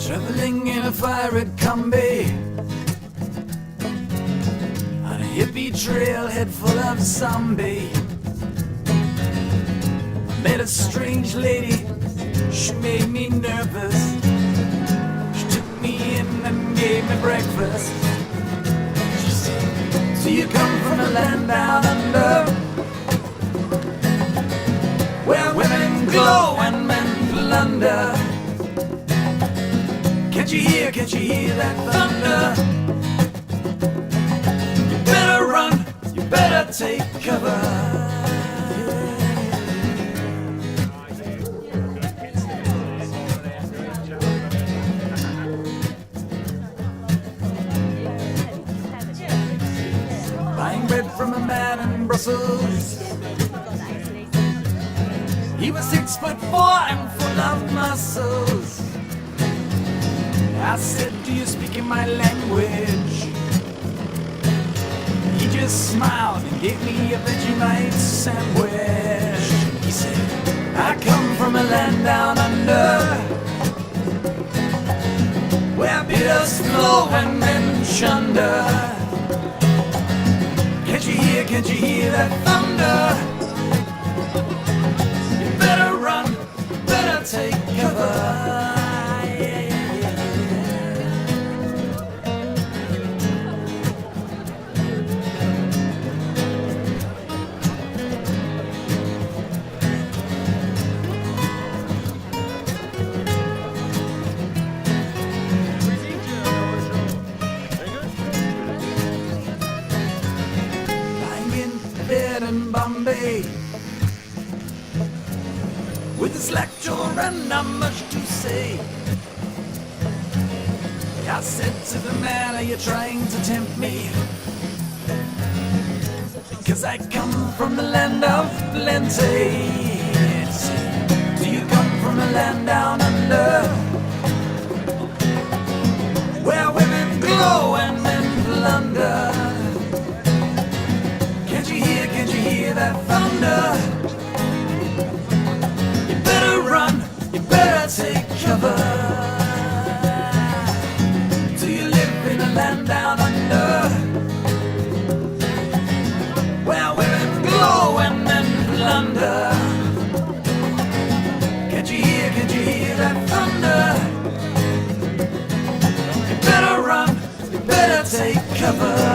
Traveling in a fire-red combi on a hippie trailhead full of zombie. Met a strange lady, she made me nervous. She took me in and gave me breakfast. She said, so you come from a land down under, where women glow and men plunder. Can't you hear that thunder? You better run, you better take cover. Buying bread from a man in Brussels. He was 6'4" and full of muscles. I said, do you speak in my language? He just smiled and gave me a Vegemite sandwich. He said, I come from a land down under, where bitters flow and men chunder. Can't you hear that thunder? You better run, you better take cover. In Bombay, with a slack jaw and not much to say, I said to the man, are you trying to tempt me? Cause I come from the land of plenty. Do you come from a land down under, where women glow and men plunder? Can't you hear that thunder? You better run, you better take cover. Do you live in a land down under, where women glow and men plunder? Can't you hear that thunder? You better run, you better take cover.